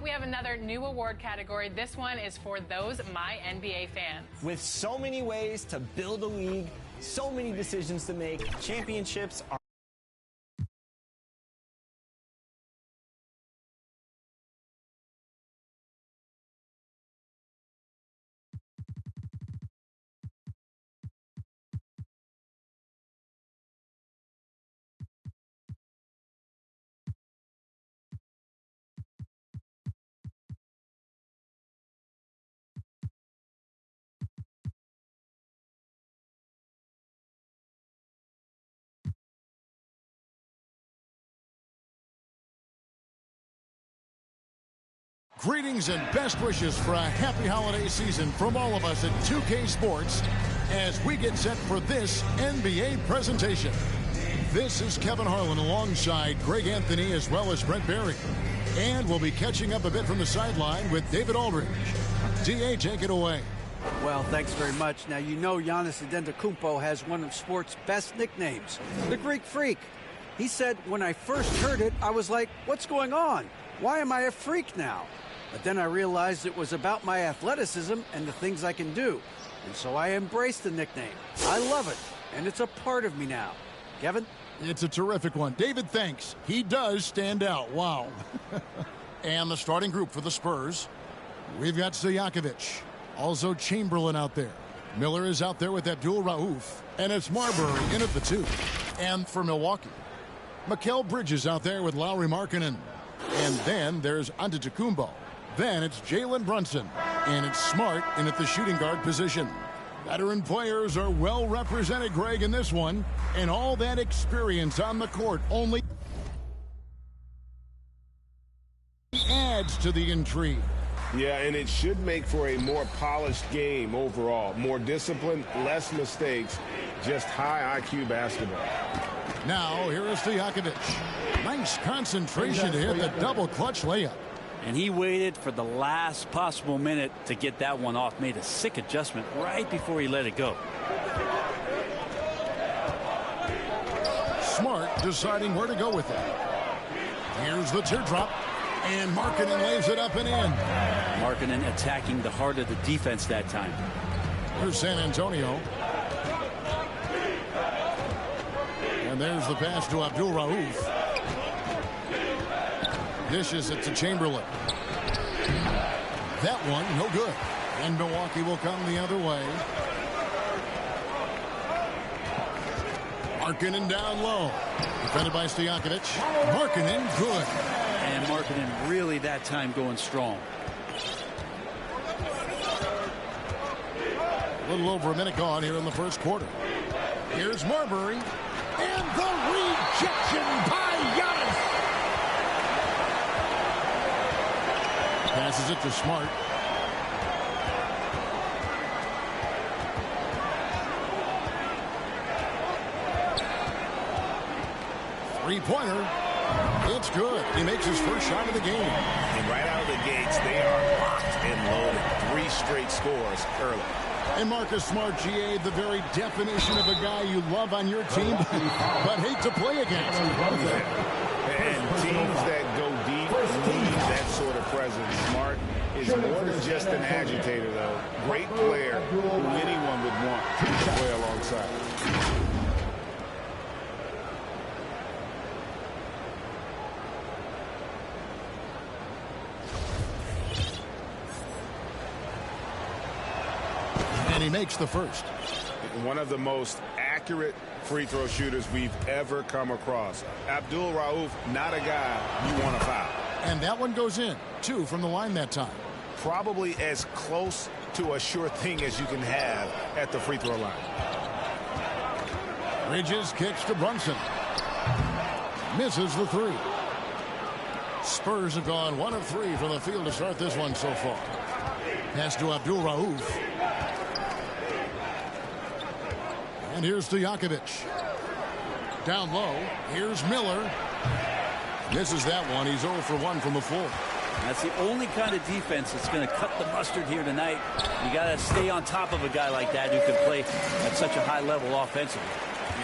we have another new award category. This one is for those My NBA fans. With so many ways to build a league, so many decisions to make, championships are Greetings and best wishes for a happy holiday season from all of us at 2K Sports as we get set for this NBA presentation. This is Kevin Harlan alongside Greg Anthony as well as Brent Barry. And we'll be catching up a bit from the sideline with David Aldridge. DA, take it away. Well, thanks very much. Now, you know Giannis Antetokounmpo has one of sports' best nicknames, the Greek Freak. He said, when I first heard it, I was like, what's going on? Why am I a freak now? But then I realized it was about my athleticism and the things I can do. And so I embraced the nickname. I love it, and it's a part of me now. Kevin? It's a terrific one. David, thanks. He does stand out. Wow. And the starting group for the Spurs. We've got Stojakovic. Also Chamberlain out there. Miller is out there with Abdul Rauf. And it's Marbury in at the 2. And for Milwaukee, Mikal Bridges out there with Lauri Markkanen. And then there's Antetokounmpo. Then it's Jalen Brunson. And it's Smart in at the shooting guard position. Veteran players are well represented, Greg, in this one. And all that experience on the court only adds to the intrigue. Yeah, and it should make for a more polished game overall. More discipline, less mistakes, just high IQ basketball. Now, here is Stojakovic. Nice concentration to hit the double clutch layup. And he waited for the last possible minute to get that one off. Made a sick adjustment right before he let it go. Smart deciding where to go with it. Here's the teardrop. And Markkanen lays it up and in. Markkanen attacking the heart of the defense that time. Here's San Antonio. And there's the pass to Abdul Rauf. Dishes it to Chamberlain. That one, no good. And Milwaukee will come the other way. Markkanen down low. Defended by Stojakovic. Markkanen, good. And Markkanen really that time going strong. A little over a minute gone here in the first quarter. Here's Marbury. And the rejection by Giannis. Passes it to Smart. Three-pointer. It's good. He makes his first shot of the game. And right out of the gates, they are locked and loaded. 3 straight scores early. And Marcus Smart, GA, the very definition of a guy you love on your team, but hate to play against. And teams that go deep need that sort of presence. Smart is more than just an agitator, though. Great player who anyone would want to play alongside. And he makes the first. One of the most accurate free throw shooters we've ever come across. Abdul Rauf, not a guy you want to foul. And that one goes in. 2 from the line that time. Probably as close to a sure thing as you can have at the free throw line. Bridges kicks to Brunson. Misses the 3. Spurs have gone 1 of 3 from the field to start this one so far. Pass to Abdul Rauf. And here's Stojakovic. Down low. Here's Miller. Misses that one. He's 0 for 1 from the floor. That's the only kind of defense that's going to cut the mustard here tonight. You got to stay on top of a guy like that who can play at such a high level offensively.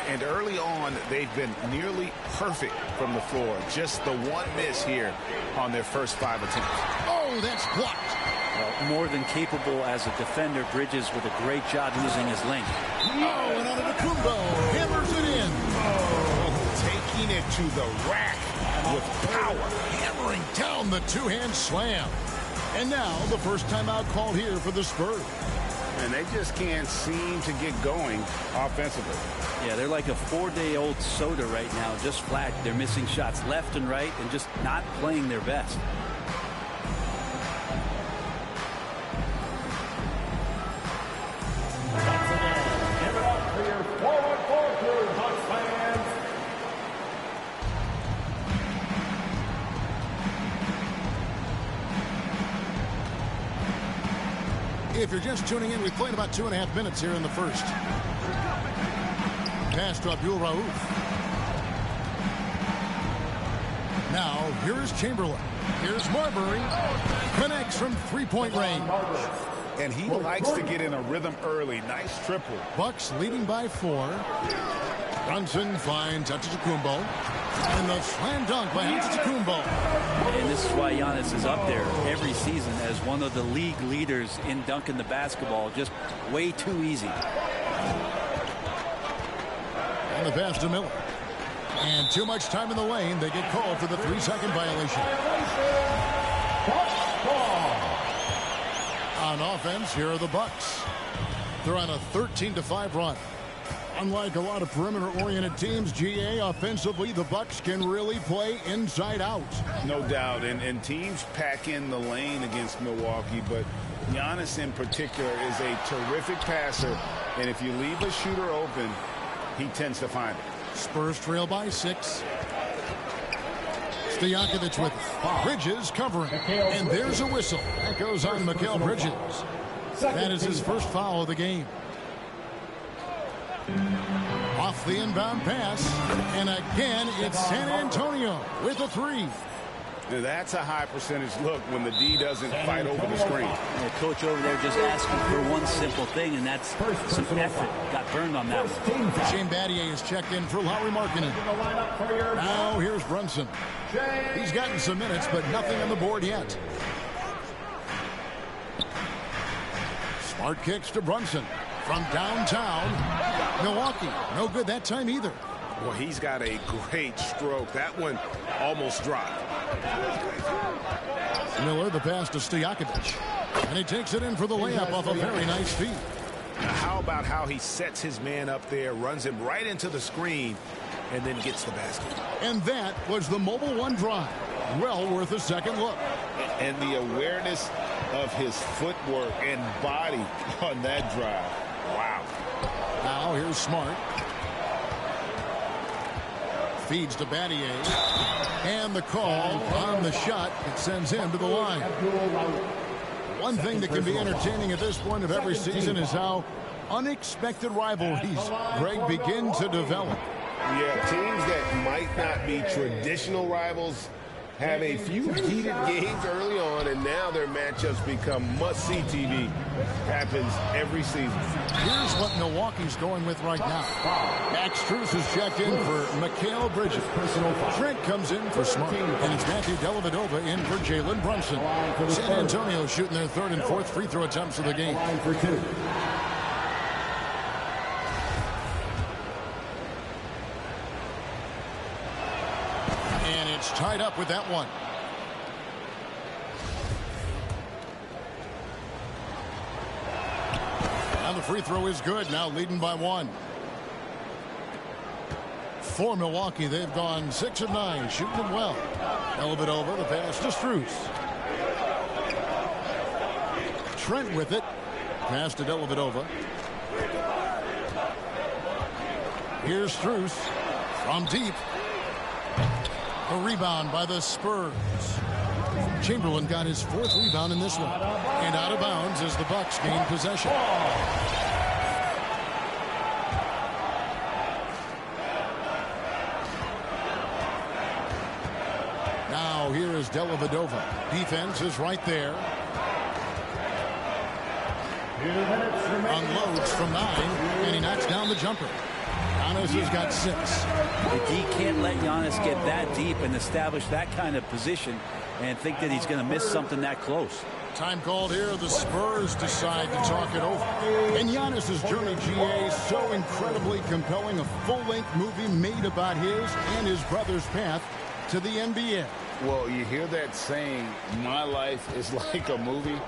And early on, they've been nearly perfect from the floor. Just the one miss here on their first 5 attempts. Oh, that's blocked. Well, more than capable as a defender. Bridges with a great job using his length. Oh, and Antetokounmpo hammers it in. Oh, taking it to the rack with power. Hammering down the two-hand slam. And now the first timeout called here for the Spurs. And they just can't seem to get going offensively. Yeah, they're like a 4-day-old soda right now, just flat. They're missing shots left and right and just not playing their best. Give it up for your forward Bucks fans. If you're just tuning in, we've played about 2.5 minutes here in the first. Pass to Abdul Rauf. Now, here's Chamberlain. Here's Marbury. Connects from three-point range. And he likes to get in a rhythm early. Nice triple. Bucks leading by 4. Brunson finds Antetokounmpo. And the slam dunk by Antetokounmpo. And this is why Giannis is up there every season as one of the league leaders in dunking the basketball. Just way too easy. And the pass to Miller. And too much time in the lane. They get called for the 3-second violation. On offense, here are the Bucks. They're on a 13-5 run. Unlike a lot of perimeter-oriented teams, GA, offensively, the Bucks can really play inside out. No doubt. And teams pack in the lane against Milwaukee, but Giannis in particular is a terrific passer. And if you leave a shooter open, he tends to find it. Spurs trail by 6. Stojakovic with it. Bridges covering. And there's a whistle. That goes on Mikal Bridges. That is his first foul of the game. Off the inbound pass. And again, it's San Antonio with a 3. Now that's a high percentage look when the D doesn't fight over the screen. And the coach over there just asking for one simple thing, and that's some effort. Got burned on that one. Shane Battier is checked in for Lauri Markkanen. Now here's Brunson. He's gotten some minutes, but nothing on the board yet. Smart kicks to Brunson from downtown. Milwaukee, no good that time either. Well, he's got a great stroke. That one almost dropped. Miller, the pass to Stojakovic. And he takes it in for the layup off a very nice feed. Now, how about how he sets his man up there, runs him right into the screen, and then gets the basket. And that was the Mobile One drive. Well worth a second look. And the awareness of his footwork and body on that drive. Wow. Now here's Smart. Feeds to Battier. And the call on the shot. It sends him to the line. One thing that can be entertaining at this point of every season is how unexpected rivalries, Greg, begin to develop. Yeah, teams that might not be traditional rivals have a few heated games early on, and now their matchups become must-see TV. Happens every season. Here's what Milwaukee's going with right now. Max Strus is checked in for Mikal Bridges. Trent comes in for Smart. And it's Matthew Dellavedova in for Jalen Brunson. San Antonio shooting their third and fourth free throw attempts of the game. And it's tied up with that one. Now the free throw is good. Now leading by 1. For Milwaukee, they've gone 6 of 9, shooting it well. Dellavedova, the pass to Strus. Trent with it. Pass to Dellavedova. Here's Strus from deep. A rebound by the Spurs. Chamberlain got his 4th rebound in this one. And out of bounds as the Bucks gain possession. Now here is Dellavedova. Defense is right there. Unloads from 9, and he knocks down the jumper. Giannis has got 6. The D can't let Giannis get that deep and establish that kind of position. and think that he's going to miss something that close. Time called here. The Spurs decide to talk it over. And Giannis's journey, GA, so incredibly compelling. A full-length movie made about his and his brother's path to the NBA. Well, you hear that saying, my life is like a movie.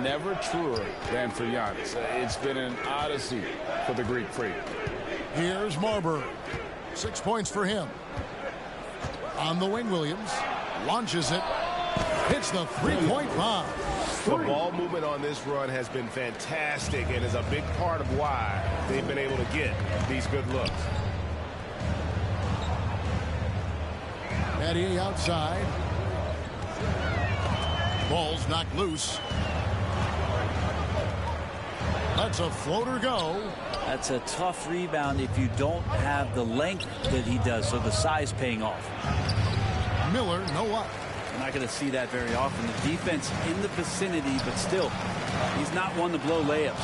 Never truer than for Giannis. It's been an odyssey for the Greek Freak. Here's Marbury. 6 points for him. On the wing, Williams launches it. Hits the three-point bomb. The ball movement on this run has been fantastic and is a big part of why they've been able to get these good looks. Eddie outside. Ball's knocked loose. Lets a floater go. That's a tough rebound if you don't have the length that he does, so the size paying off. Miller, no luck. You're not going to see that very often. The defense in the vicinity, but still, he's not one to blow layups.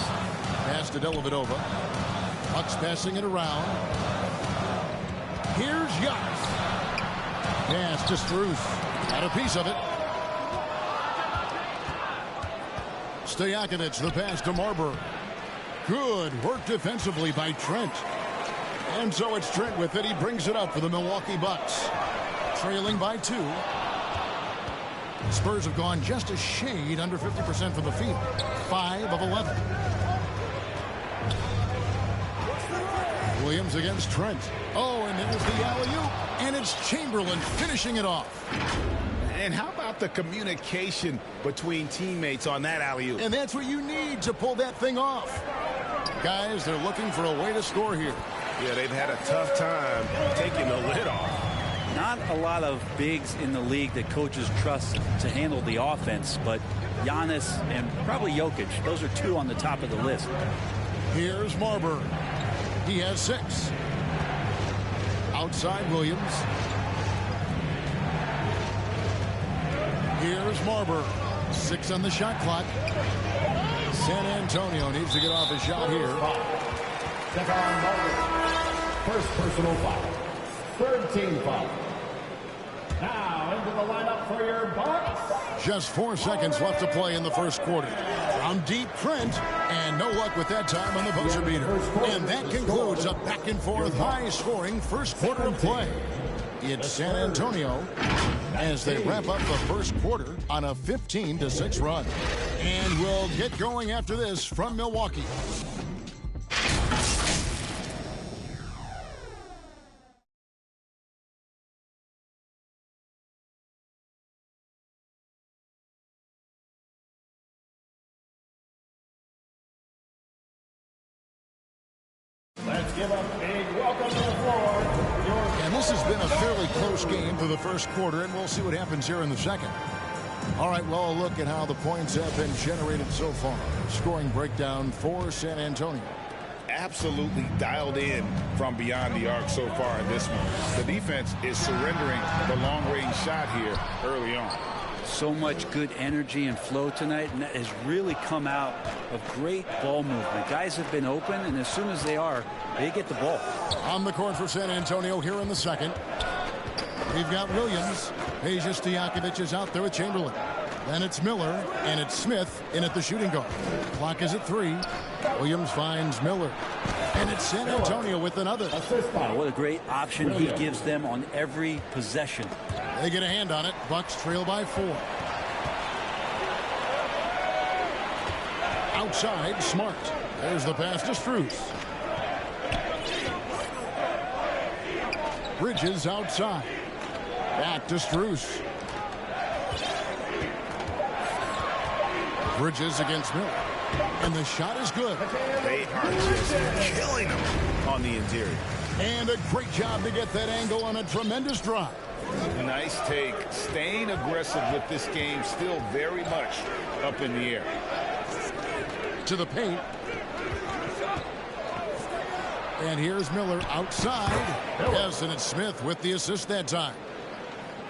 Pass to Dellavedova. Bucks passing it around. Here's Giannis. Pass to Strus. Got a piece of it. Stojakovic, the pass to Marbury. Good work defensively by Trent. And so it's Trent with it. He brings it up for the Milwaukee Bucks. Trailing by 2. Spurs have gone just a shade under 50% from the field. 5 of 11. Williams against Trent. Oh, and there's the alley-oop. And it's Chamberlain finishing it off. And how about the communication between teammates on that alley-oop? And that's what you need to pull that thing off. Guys, they're looking for a way to score here. Yeah, they've had a tough time taking the lid off. Not a lot of bigs in the league that coaches trust to handle the offense, but Giannis and probably Jokic, those are 2 on the top of the list. Here's Marbury. He has 6. Outside Williams. Here's Marbury. 6 on the shot clock. San Antonio needs to get off a shot here. Stephon Marbury. First personal foul. Third team foul. Now into the lineup for your Bucks. Just 4 seconds left to play in the first quarter. From deep, Trent, and no luck with that time on the buzzer beater. And that concludes a back-and-forth, high-scoring first quarter of play. It's San Antonio as they wrap up the first quarter on a 15-6 run. And we'll get going after this from Milwaukee. Let's give a big welcome to the floor. And this has been a fairly close game for the first quarter, and we'll see what happens here in the second. All right, well, look at how the points have been generated so far. Scoring breakdown for San Antonio. Absolutely dialed in from beyond the arc so far in this one. The defense is surrendering the long-range shot here early on. So much good energy and flow tonight, and that has really come out of great ball movement. Guys have been open, and as soon as they are, they get the ball. On the court for San Antonio here in the second. We've got Williams. Peja Stojakovic is out there with Chamberlain. Then it's Miller, and it's Smith in at the shooting guard. Clock is at 3. Williams finds Miller. And it's San Antonio with another. What a great option he gives them on every possession. They get a hand on it. Bucks trail by 4. Outside, Smart. There's the pass to Strus. Bridges outside. Back to Strus. Bridges against Miller. And the shot is good. They are just killing them on the interior. And a great job to get that angle on a tremendous drive. Nice take. Staying aggressive with this game, still very much up in the air. To the paint. And here's Miller outside. Yes, and it's Smith with the assist that time.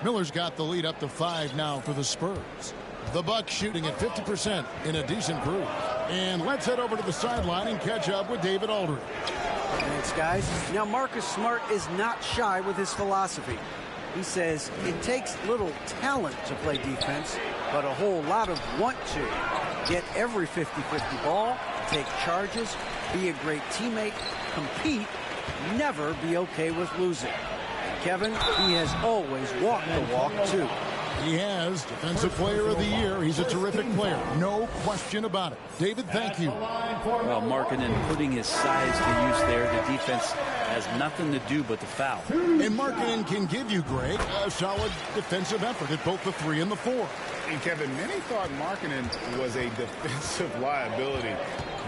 Miller's got the lead up to 5 now for the Spurs. The Bucks shooting at 50% in a decent groove. And let's head over to the sideline and catch up with David Aldridge. Thanks, guys. Now, Marcus Smart is not shy with his philosophy. He says it takes little talent to play defense, but a whole lot of want to. Get every 50-50 ball, take charges, be a great teammate, compete, never be okay with losing. Kevin, he has always walked the walk, too. He has Defensive Player of the Year. He's a terrific player. No question about it. David, thank you. Well, Markkanen putting his size to use there. The defense has nothing to do but the foul. And Markkanen can give you, Greg, a solid defensive effort at both the 3 and the 4. And Kevin, many thought Markkanen was a defensive liability,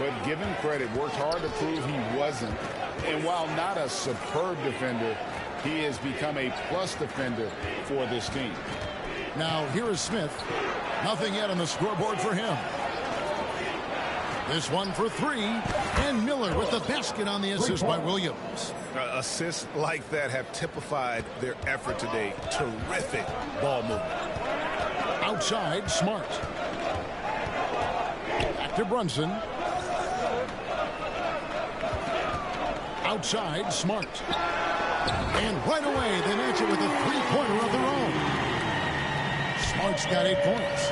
but give him credit, worked hard to prove he wasn't. And while not a superb defender, he has become a plus defender for this team. Now, here is Smith. Nothing yet on the scoreboard for him. This one for 3. And Miller with the basket on the assist by Williams. Assists like that have typified their effort today. Terrific ball movement. Outside, Smart. Back to Brunson. Outside, Smart. And right away, they match it with a three-pointer of their own. Smart's got 8 points.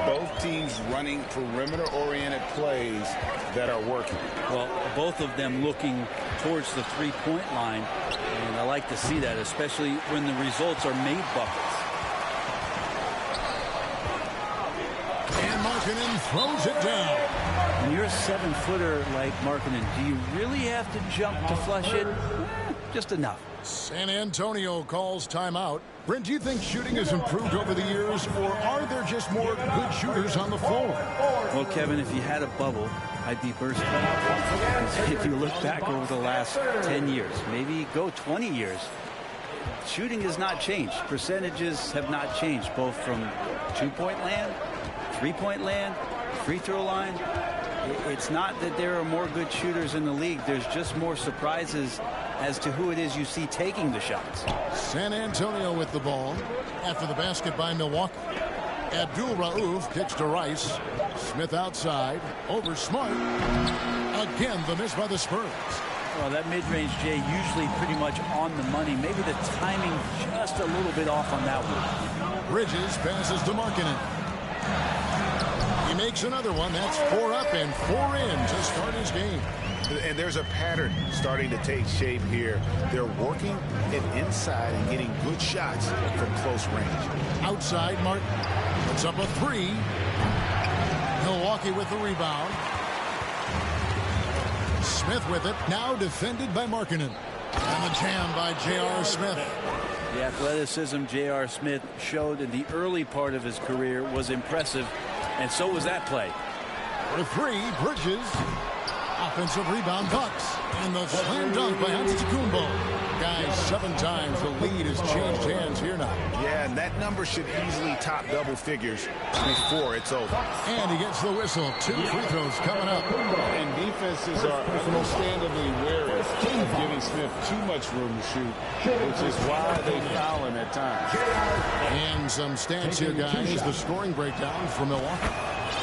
Both teams running perimeter-oriented plays that are working. Well, both of them looking towards the three-point line, and I like to see that, especially when the results are made buckets. And Markkanen throws it down. When you're a 7-footer like Markkanen, do you really have to jump to flush it? Just enough. San Antonio calls timeout. Brent, do you think shooting has improved over the years, or are there just more good shooters on the floor? Well, Kevin, if you had a bubble, I'd be bursting. If you look back over the last 10 years, maybe go 20 years, shooting has not changed. Percentages have not changed, both from two-point land, three-point land, free throw line. It's not that there are more good shooters in the league. There's just more surprises as to who it is you see taking the shots. San Antonio with the ball after the basket by Milwaukee. Abdul-Rauf kicks to Rice. Smith outside. Over Smart. Again, the miss by the Spurs. Well, that mid-range, Jay, usually pretty much on the money. Maybe the timing just a little bit off on that one. Bridges passes to Markkanen. He makes another one. That's 4 up and 4 in to start his game. And there's a pattern starting to take shape here. They're working it inside and getting good shots from close range. Outside, Martin puts up a 3. Milwaukee with the rebound. Smith with it. Now defended by Markkanen. And the jam by J.R. Smith. The athleticism J.R. Smith showed in the early part of his career was impressive, and so was that play. For 3, Bridges. Offensive rebound, Bucks. And the slam dunk by Antetokounmpo. Guys, 7 times the lead has changed hands here now. Yeah, and that number should easily top double figures before it's over. And he gets the whistle. 2 free throws coming up. And defenses are understandably wary of giving Smith too much room to shoot, which is why they foul him at times. And some stats here, guys. The scoring breakdown for Milwaukee.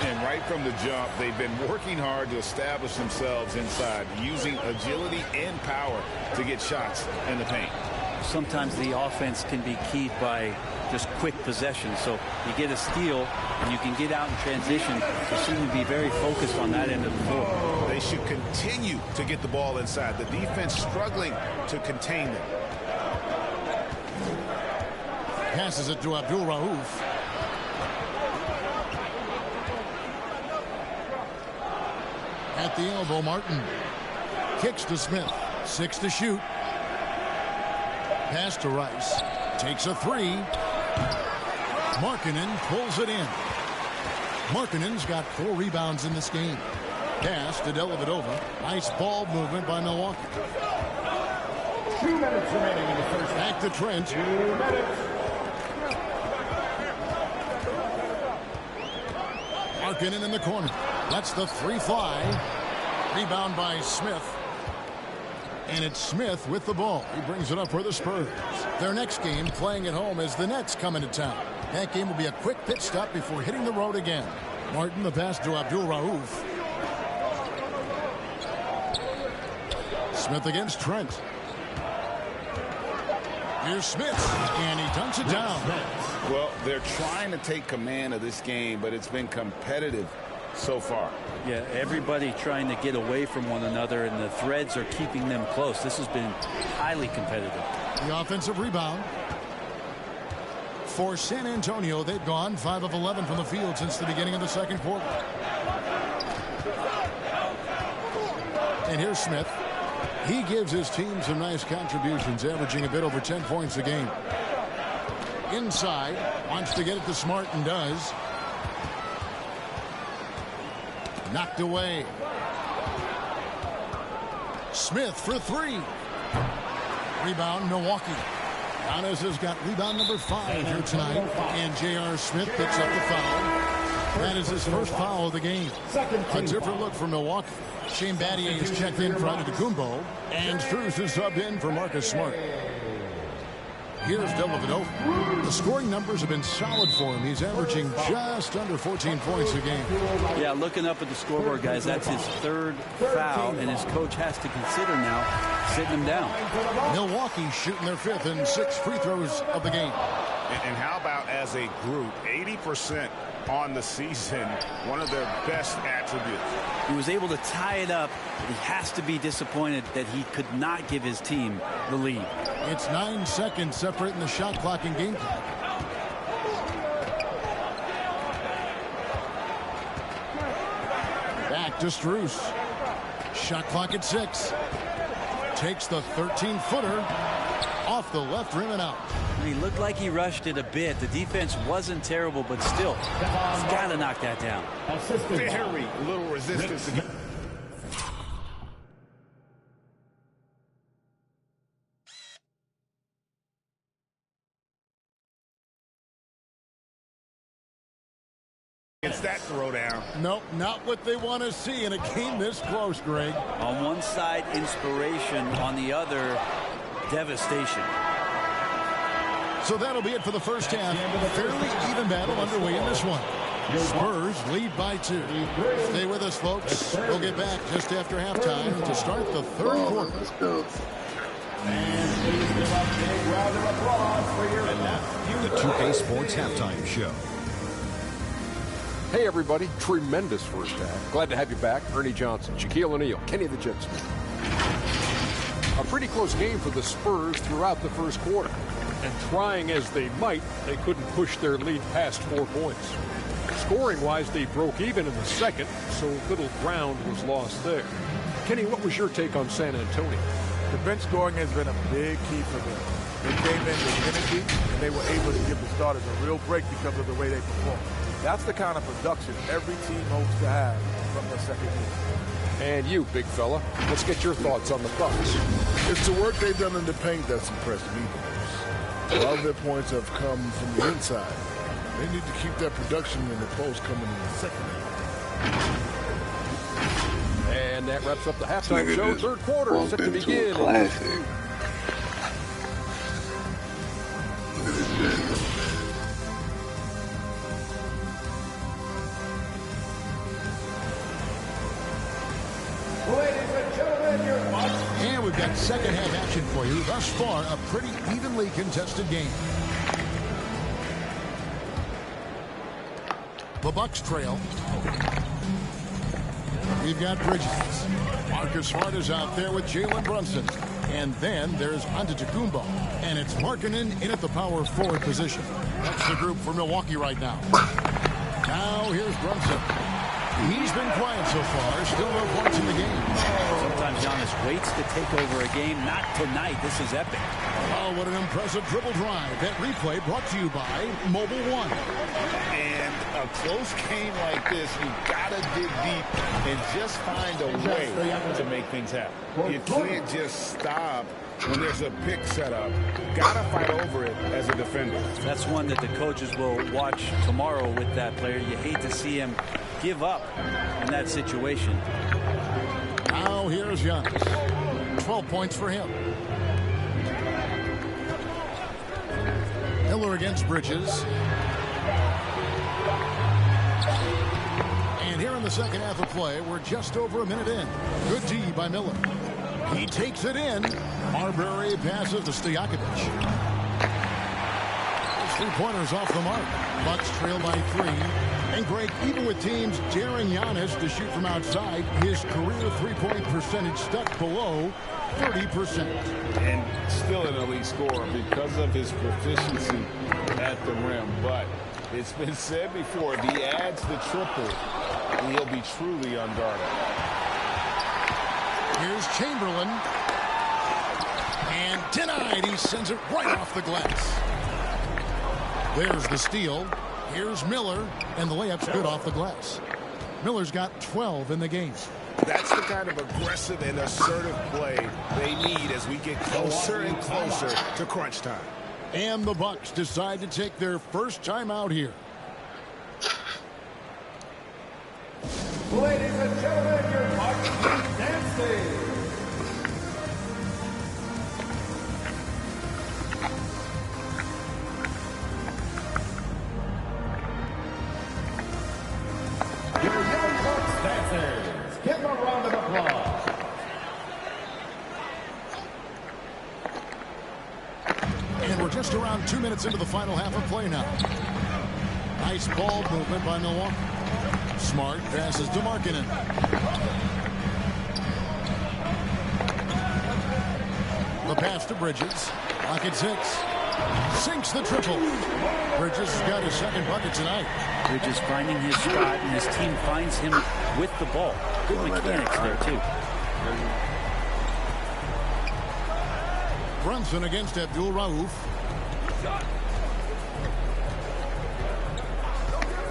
And right from the jump, they've been working hard to establish themselves inside, using agility and power to get shots in the paint. Sometimes the offense can be keyed by just quick possession. So you get a steal and you can get out in transition. They seem to be very focused on that end of the floor. They should continue to get the ball inside. The defense struggling to contain them. Passes it to Abdul-Rauf. At the elbow, Martin kicks to Smith. 6 to shoot. Pass to Rice. Takes a 3. Markkanen pulls it in. Markkanen's got 4 rebounds in this game. Pass to Dellavedova. Nice ball movement by Milwaukee. 2 minutes remaining in the first. Back to Trent. 2 minutes. Markkanen in the corner. Lets the 3 fly. Rebound by Smith. And it's Smith with the ball. He brings it up for the Spurs. Their next game playing at home as the Nets come into town. That game will be a quick pit stop before hitting the road again. Martin, the pass to Abdul-Rauf. Smith against Trent. Here's Smith, and he dunks it down. Well, they're trying to take command of this game, but it's been competitive so far. Yeah, everybody trying to get away from one another, and the threads are keeping them close. This has been highly competitive. The offensive rebound. For San Antonio, they've gone 5 of 11 from the field since the beginning of the second quarter. And here's Smith. He gives his team some nice contributions, averaging a bit over 10 points a game. Inside, wants to get it to Smart and does. Knocked away. Smith for 3. Rebound, Milwaukee. Giannis has got rebound number 5 here tonight. And J.R. Smith picks up the foul. That is his first foul of the game. A different look for Milwaukee. Shane Battier is checked in for Antetokounmpo. And Strus is subbed in for Marcus Smart. Here's Dellavedova. The scoring numbers have been solid for him. He's averaging just under 14 points a game. Yeah, looking up at the scoreboard, guys, that's his 3rd foul, and his coach has to consider now sitting him down. Milwaukee shooting their 5th and 6th free throws of the game. And how about as a group, 80% on the season, one of their best attributes. He was able to tie it up, but he has to be disappointed that he could not give his team the lead. It's 9 seconds separating the shot clock and game clock. Back to Strus. Shot clock at 6. Takes the 13-footer off the left rim and out. He looked like he rushed it a bit. The defense wasn't terrible, but still, he's got to knock that down. Very little resistance. It's that throwdown. Nope, not what they want to see in a game this close, Greg. On one side, inspiration. On the other, devastation. So that'll be it for the first half. Fairly even battle underway in this one. Spurs lead by 2. Stay with us, folks. We'll get back just after halftime to start the 3rd quarter. Let's go. And please give a big round of applause for your The 2K Sports Halftime Show. Hey, everybody. Tremendous first half. Glad to have you back. Ernie Johnson, Shaquille O'Neal, Kenny the Jet Smith. A pretty close game for the Spurs throughout the first quarter. And trying as they might, they couldn't push their lead past 4 points. Scoring-wise, they broke even in the second, so little ground was lost there. Kenny, what was your take on San Antonio? The bench scoring has been a big key for them. They came in with energy, and they were able to give the starters a real break because of the way they performed. That's the kind of production every team hopes to have from their second unit. And you, big fella, let's get your thoughts on the Bucks. It's the work they've done in the paint that's impressed me the most. A lot of their points have come from the inside. They need to keep that production in the post coming in the second half. And that wraps up the halftime show. 3rd quarter set to begin. Classic. Look at this shit. And we've got second half action for you. Thus far, a pretty evenly contested game. The Bucks trail. We've got Bridges. Marcus Smart is out there with Jalen Brunson. And then there's Antetokounmpo. And it's Markkanen in at the power forward position. That's the group for Milwaukee right now. Now here's Brunson. He's been quiet so far. Still no points in the game. Sometimes Giannis waits to take over a game. Not tonight. This is epic. Oh, what an impressive dribble drive. That replay brought to you by Mobile One. And a close game like this, you've got to dig deep and just find a way to make things happen. You can't just stop when there's a pick set up. Got to fight over it as a defender. That's one that the coaches will watch tomorrow with that player. You hate to see him give up in that situation. Now here's Giannis. 12 points for him. Miller against Bridges. And here in the second half of play, we're just over a minute in. Good D by Miller. He takes it in. Marbury passes to Stojakovic. Three-pointers off the mark. Bucks trail by 3. And Greg, even with teams daring Giannis to shoot from outside, his career three-point percentage stuck below 30%. And still an elite scorer because of his proficiency at the rim. But it's been said before, if he adds the triple, he'll be truly unguarded. Here's Chamberlain. And denied. He sends it right off the glass. There's the steal. Here's Miller. And the layup's good off the glass. Miller's got 12 in the game. That's the kind of aggressive and assertive play they need as we get closer and closer to crunch time. And the Bucks decide to take their first time out here. Ladies and gentlemen, your Bucks dancing. Your young Bucks dancers. Give them a round of applause. And we're just around 2 minutes into the final half of play now. Nice ball movement by Milwaukee. Smart passes to Markkanen. The pass to Bridges. Lock at 6. Sinks the triple. Bridges has got his second bucket tonight. Bridges finding his spot, and his team finds him with the ball. Good mechanics there, too. Brunson against Abdul Rauf.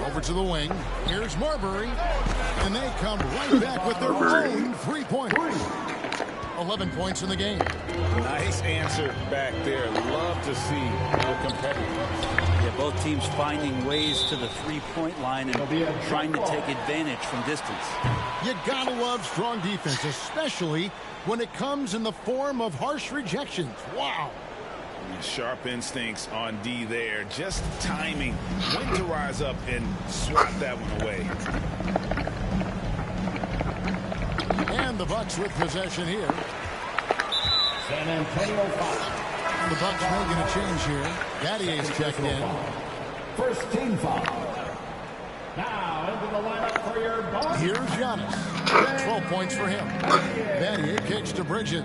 Over to the wing. Here's Marbury. And they come right back with their own three-pointer. 11 points in the game. Nice answer back there. Love to see the competitors. Yeah, both teams finding ways to the three-point line and trying to take advantage from distance. You gotta love strong defense, especially when it comes in the form of harsh rejections. Wow. Sharp instincts on D there. Just timing when to rise up and swat that one away. And the Bucks with possession here. San Antonio foul. The Bucks making a change here. Gattier's checked in. First team foul. Now into the lineup for your Bucks. Here's Giannis. 12 points for him. Gattier kicks to Bridges.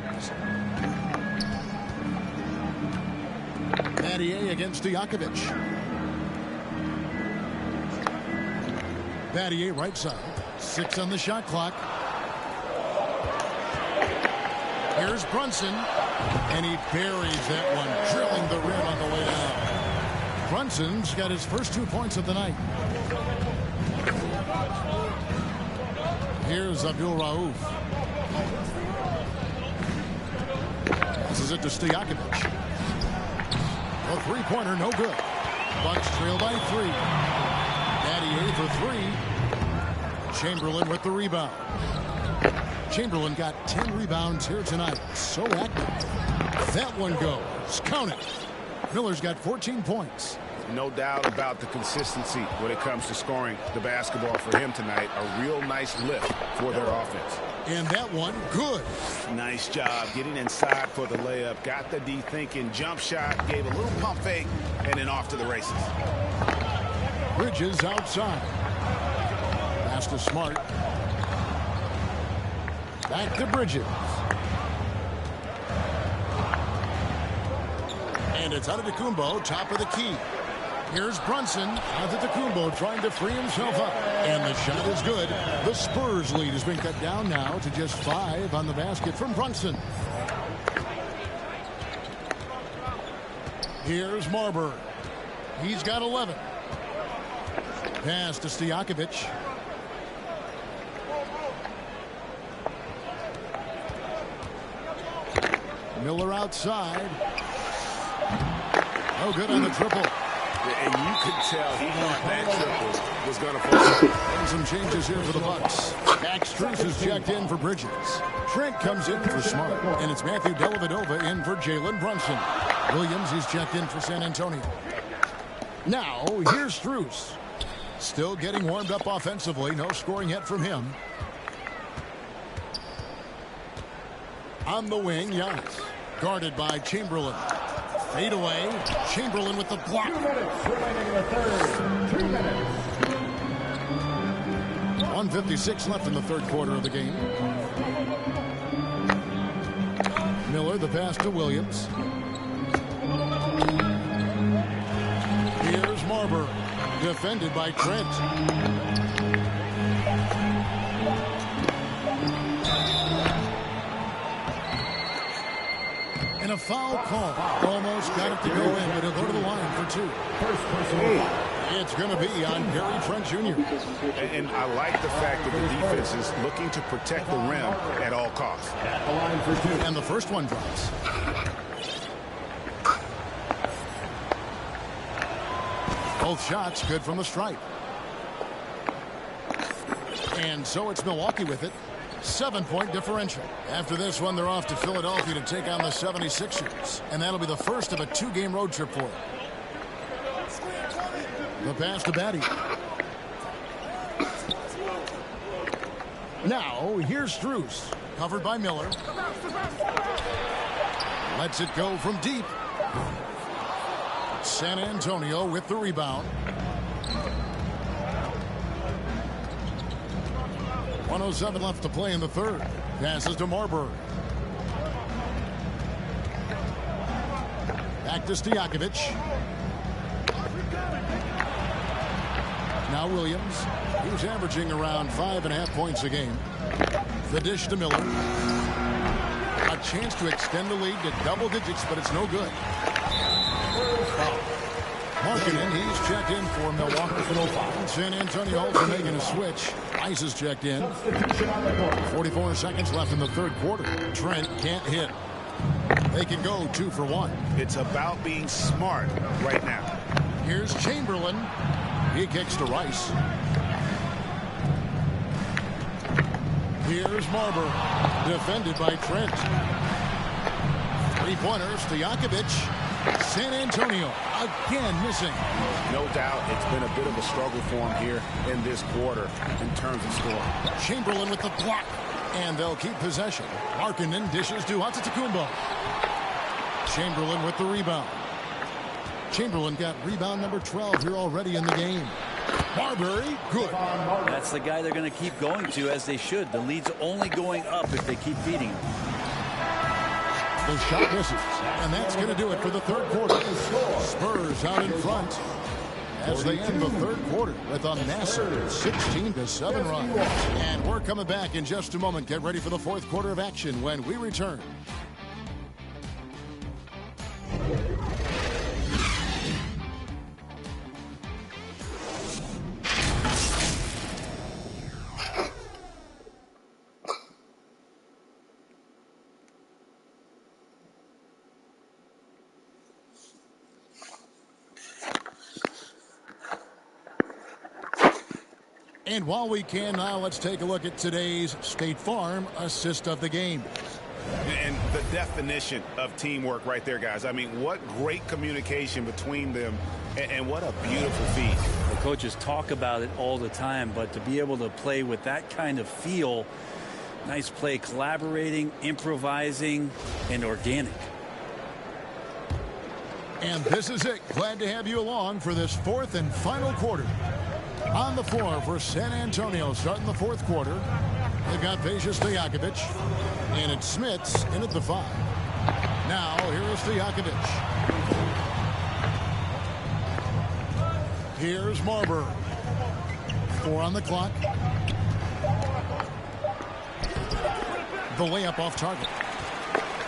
Gattier against Stojakovic. Gattier right side. 6 on the shot clock. Here's Brunson. And he buries that one, drilling the rim on the way down. Brunson's got his first 2 points of the night. Here's Abdul Rauf. This is it to Stojakovic. A three-pointer, no good. Bucks trail by 3. Gattier for 3. Chamberlain with the rebound. Chamberlain got 10 rebounds here tonight. So active. That one goes. Count it. Miller's got 14 points. No doubt about the consistency when it comes to scoring the basketball for him tonight. A real nice lift for their offense. And that one, good. Nice job getting inside for the layup. Got the D thinking. Jump shot. Gave a little pump fake. And then off to the races. Bridges outside. Pass to Smart. Back to Bridges. And it's Antetokounmpo, top of the key. Here's Brunson. Antetokounmpo trying to free himself up. And the shot is good. The Spurs lead has been cut down now to just 5 on the basket from Brunson. Here's Marbury. He's got 11. Pass to Stojakovic. Miller outside. No good on the triple. And you could tell he thought that triple was going to fall. And some changes here for the Bucks. Max Strus is checked in for Bridges. Trent comes in for Smart. And it's Matthew Dellavedova in for Jalen Brunson. Williams is checked in for San Antonio. Now, here's Strus. Still getting warmed up offensively. No scoring yet from him. On the wing, Giannis. Guarded by Chamberlain. Fade away. Chamberlain with the block. 2 minutes remaining in the third. 2 minutes. 1:56 left in the third quarter of the game. Miller, the pass to Williams. Here's Marbury, defended by Trent. And a foul call. Almost got it to go in, but he'll go to the line for 2. First personal foul. It's going to be on Gary Trent Jr. And I like the fact that the defense is looking to protect the rim at all costs. At the line for 2. And the first one drops. Both shots good from the stripe. And so it's Milwaukee with it. 7-point differential. After this one, they're off to Philadelphia to take on the 76ers. And that'll be the first of a 2-game road trip for them. The pass to Batty. Now, here's Strus. Covered by Miller. Lets it go from deep. San Antonio with the rebound. 1:07 left to play in the third. Passes to Marbury. Back to Stojakovic. Now Williams. He's averaging around 5.5 points a game. The dish to Miller. A chance to extend the lead to double digits, but it's no good. Markkanen, he's checked in for Milwaukee. San Antonio also making a switch. Ice is checked in. 44 seconds left in the third quarter. Trent can't hit. They can go 2 for 1. It's about being smart right now. Here's Chamberlain. He kicks to Rice. Here's Marbury. Defended by Trent. 3-pointers to Stojakovic. San Antonio again missing. No doubt it's been a bit of a struggle for him here in this quarter in terms of scoring. Chamberlain with the block. And they'll keep possession. Markkanen dishes to Antetokounmpo. Chamberlain with the rebound. Chamberlain got rebound number 12 here already in the game. Marbury, good. That's the guy they're going to keep going to, as they should. The lead's only going up if they keep feeding him. The shot misses, and that's going to do it for the third quarter. Spurs out in front as they end the third quarter with a massive 16-7 run. And we're coming back in just a moment. Get ready for the fourth quarter of action when we return. And while we can now, let's take a look at today's State Farm assist of the game. And the definition of teamwork right there, guys. I mean, what great communication between them, and what a beautiful feed. The coaches talk about it all the time, but to be able to play with that kind of feel, nice play, collaborating, improvising, and organic. And this is it. Glad to have you along for this fourth and final quarter. On the floor for San Antonio starting the fourth quarter. They've got Peja Stojakovic. And it's Smits in at the 5. Now here is Stojakovic. Here's Marbury. 4 on the clock. The layup off target.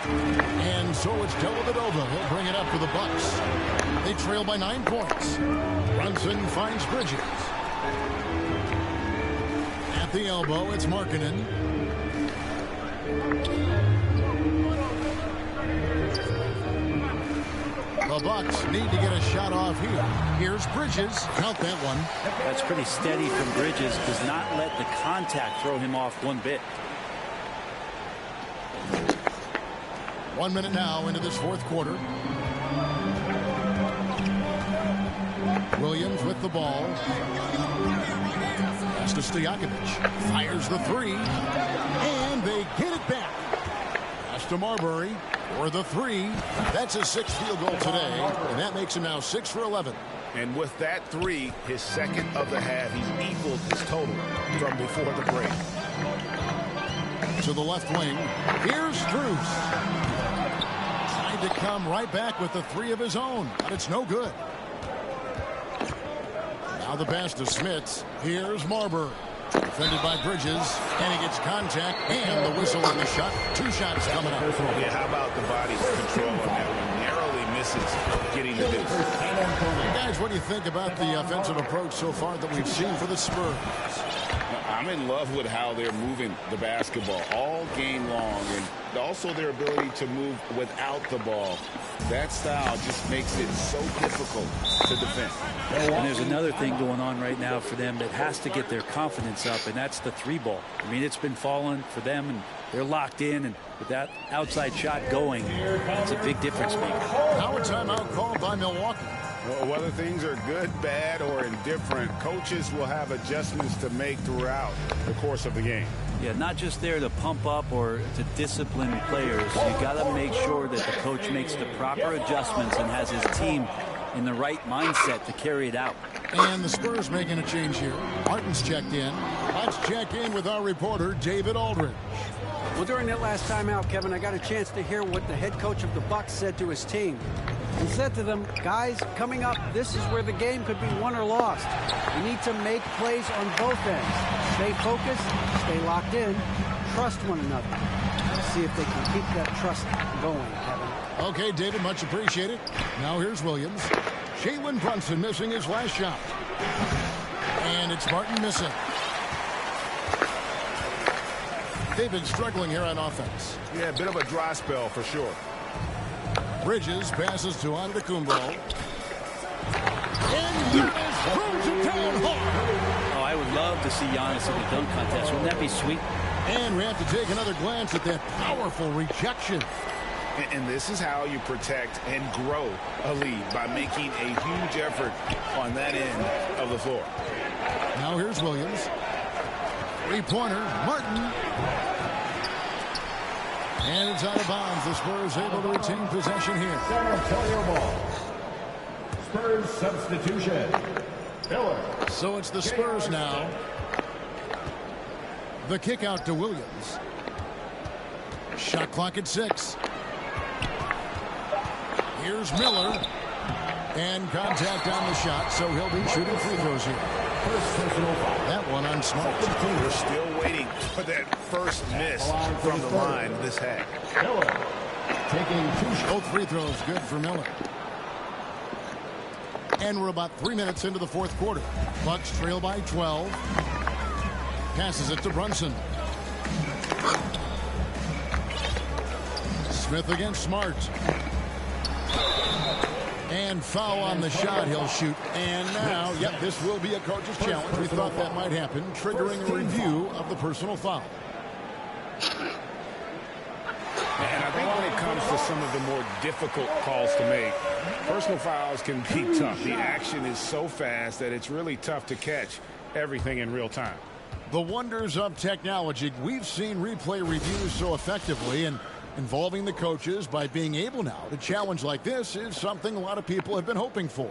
And so it's Dellavedova. He'll bring it up for the Bucks. They trail by 9 points. Brunson finds Bridges. At the elbow, it's Markkanen. The Bucks need to get a shot off here. Here's Bridges. Count that one. That's pretty steady from Bridges. Does not let the contact throw him off one bit. 1 minute now into this fourth quarter. Williams with the ball. Pass to Stojakovic. Fires the 3. And they get it back. Pass to Marbury for the three. That's his 6th field goal today, and that makes him now 6 for 11. And with that three, his second of the half, he's equaled his total from before the break. To the left wing, here's Strus. Trying to come right back with the three of his own, but it's no good. Now the pass to Smith. Here's Marbury. Defended by Bridges, and he gets contact and the whistle on the shot. 2 shots coming up. Yeah, how about the body control on that one? Narrowly misses getting the deuce. Guys, what do you think about the offensive approach so far that we've seen for the Spurs? I'm in love with how they're moving the basketball all game long, and also their ability to move without the ball. That style just makes it so difficult to defend. And there's another thing going on right now for them that has to get their confidence up, and that's the 3 ball. I mean, it's been falling for them, and they're locked in, and with that outside shot going, it's a big difference maker. Now a timeout called by Milwaukee. Well, whether things are good, bad, or indifferent, coaches will have adjustments to make throughout the course of the game. Yeah, not just there to pump up or to discipline players. You got to make sure that the coach makes the proper adjustments and has his team in the right mindset to carry it out. And the Spurs making a change here. Martin's checked in. Let's check in with our reporter, David Aldridge. Well, during that last timeout, Kevin, I got a chance to hear what the head coach of the Bucks said to his team. He said to them, guys, coming up, this is where the game could be won or lost. We need to make plays on both ends. Stay focused, stay locked in, trust one another. Let's see if they can keep that trust going, Kevin. Okay, David, much appreciated. Now here's Williams. Jalen Brunson missing his last shot. And it's Martin missing. They've been struggling here on offense. Yeah, a bit of a dry spell for sure. Bridges passes to Antetokounmpo. And Giannis throws it down hard. Oh, I would love to see Giannis in the dunk contest. Wouldn't that be sweet? And we have to take another glance at that powerful rejection. And this is how you protect and grow a lead, by making a huge effort on that end of the floor. Now here's Williams. 3-pointer, Martin. And it's out of bounds. The Spurs able to retain possession here. San Antonio ball. Spurs substitution. Miller. So it's the Spurs now. The kick out to Williams. Shot clock at 6. Here's Miller. And contact on the shot, so he'll be shooting free throws here. That one on Smart. We're still waiting for that first miss from the line this half. Miller taking 2 shots. Both free throws good for Miller. And we're about 3 minutes into the 4th quarter. Bucks trail by 12. Passes it to Brunson. Smith against Smart. And foul on the shot. He'll shoot. And now, yep, this will be a coach's challenge. We thought that might happen, triggering a review of the personal foul. And I think when it comes to some of the more difficult calls to make, personal fouls can be tough. The action is so fast that it's really tough to catch everything in real time. The wonders of technology. We've seen replay reviews so effectively, and involving the coaches by being able now to challenge like this is something a lot of people have been hoping for.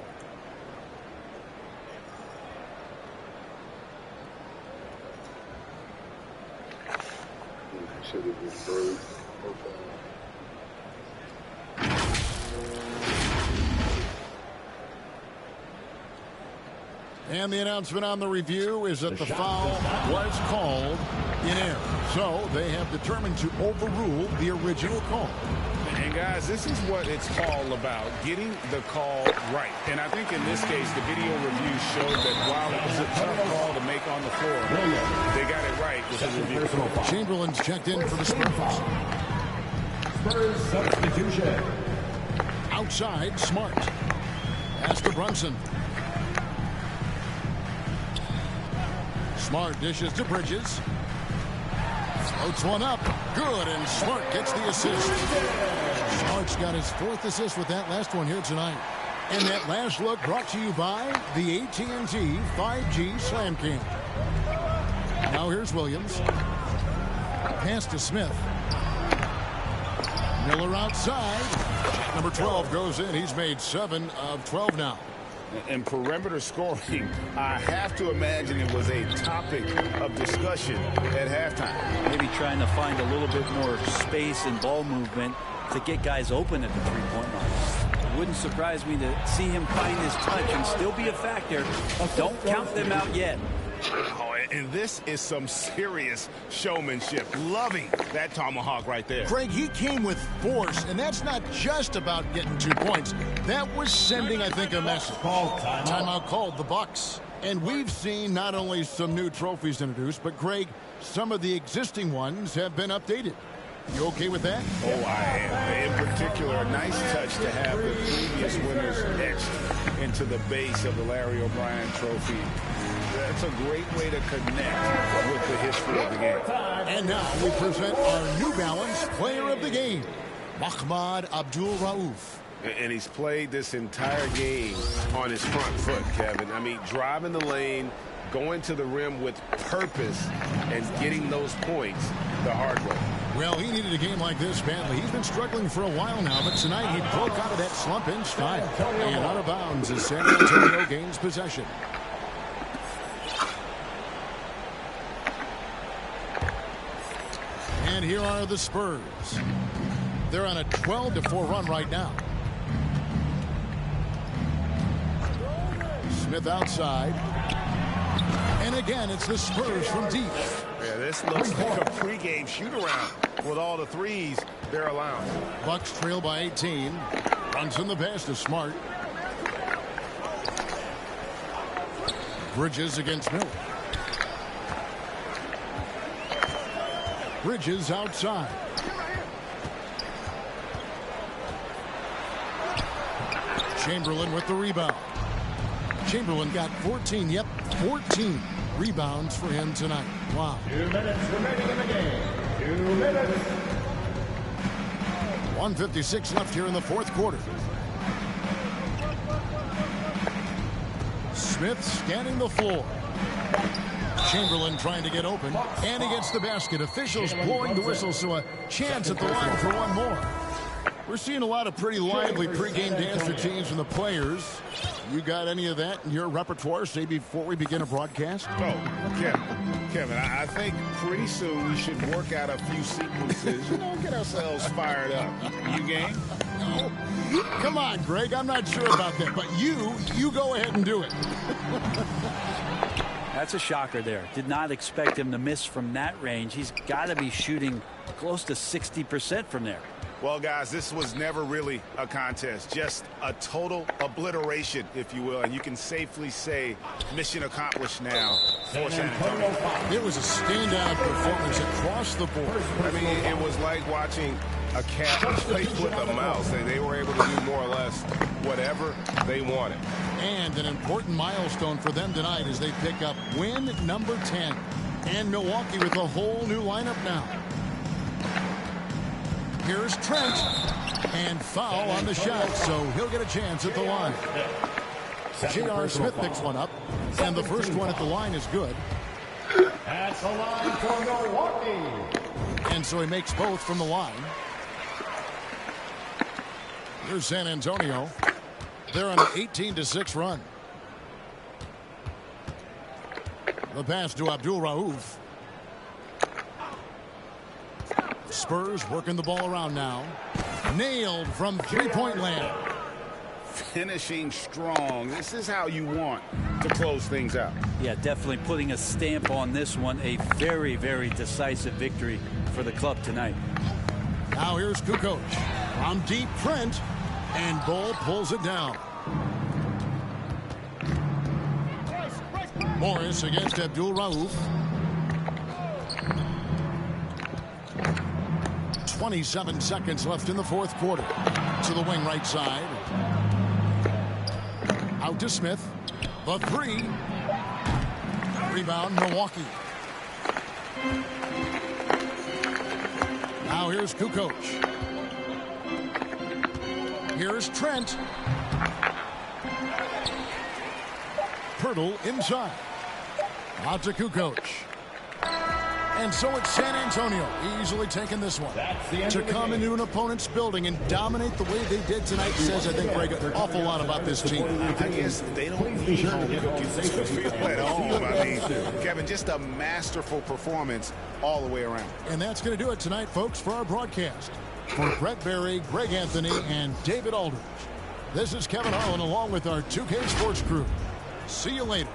And the announcement on the review is that the foul was called in error. So they have determined to overrule the original call. And guys, this is what it's all about, getting the call right. And I think in this case, the video review showed that while it was a tough call to make on the floor, they got it right with the review. Chamberlain's checked in for the Spurs. Spurs substitution. Outside, Smart. Pass to Brunson. Smart dishes to Bridges. Floats one up. Good, and Smart gets the assist. Smart's got his 4th assist with that last one here tonight. And that last look brought to you by the AT&T 5G Slam Cam. Now here's Williams. Pass to Smith. Miller outside. Number 12 goes in. He's made 7 of 12 now. And perimeter scoring, I have to imagine it was a topic of discussion at halftime. Maybe trying to find a little bit more space and ball movement to get guys open at the three-point line. It wouldn't surprise me to see him find his touch and still be a factor. Don't count them out yet. Oh, and this is some serious showmanship. Loving that tomahawk right there. Greg, he came with force, and that's not just about getting 2 points. That was sending, I think, a message. Timeout called, the Bucks. And we've seen not only some new trophies introduced, but, Greg, some of the existing ones have been updated. You okay with that? Oh, I am. In particular, a nice touch to have the previous winners etched into the base of the Larry O'Brien trophy. That's a great way to connect with the history of the game. And now we present our New Balance Player of the Game, Mahmoud Abdul-Rauf. And he's played this entire game on his front foot, Kevin. I mean, driving the lane, going to the rim with purpose, and getting those points the hard way. Well, he needed a game like this badly. He's been struggling for a while now, but tonight he broke out of that slump in style. And out of bounds as San Antonio gains possession. And here are the Spurs. They're on a 12-4 run right now. Smith outside. And again, it's the Spurs from deep. Yeah, this looks like a pregame shoot-around with all the threes they're allowing. Bucks trail by 18. Runs in the pass to Smart. Bridges against Miller. Bridges outside. Chamberlain with the rebound. Chamberlain got 14, 14 rebounds for him tonight. Wow. 2 minutes remaining in the game. 2 minutes. 1:56 left here in the fourth quarter. Smith scanning the floor. Chamberlain trying to get open, and he gets the basket. Officials blowing the whistle, so a chance at the line for one more. We're seeing a lot of pretty lively pregame dance routines from the players. You got any of that in your repertoire, say, before we begin a broadcast? Oh, Kevin, I think pretty soon we should work out a few sequences, get ourselves fired up. You game? No. Come on, Greg, I'm not sure about that, but you go ahead and do it. That's a shocker there. Did not expect him to miss from that range. He's got to be shooting close to 60% from there. Well, guys, this was never really a contest, just a total obliteration, if you will. And you can safely say mission accomplished now for San Antonio. It was a standout performance across the board. I mean, it was like watching a cat play with a mouse. They were able to do more or less whatever they wanted. And an important milestone for them tonight as they pick up win number 10. And Milwaukee with a whole new lineup now. Here's Trent, and foul on the shot, so he'll get a chance at the line. J.R. Smith picks one up, and the first one at the line is good. At the line for Milwaukee. And so he makes both from the line. Here's San Antonio. They're on an 18-6 run. The pass to Abdul-Rauf. Spurs working the ball around now. Nailed from three-point land. Finishing strong. This is how you want to close things out. Yeah, definitely putting a stamp on this one. A very, very decisive victory for the club tonight. Now here's Kukoc. From deep, Trent. And Bull pulls it down. Morris against Abdul-Rauf. 27 seconds left in the fourth quarter. To the wing right side. Out to Smith. The three. Rebound, Milwaukee. Now here's Kukoc. Here's Trent. Pirtle inside. Out to Kukoc. And so it's San Antonio easily taking this one. To come into an opponent's building and dominate the way they did tonight says, I think, Greg, an awful lot about this team. I guess they don't need home cookies to feel at home. I mean, Kevin, just a masterful performance all the way around. And that's going to do it tonight, folks, for our broadcast. For Brett Berry, Greg Anthony, and David Aldridge, this is Kevin Harlan along with our 2K Sports crew. See you later.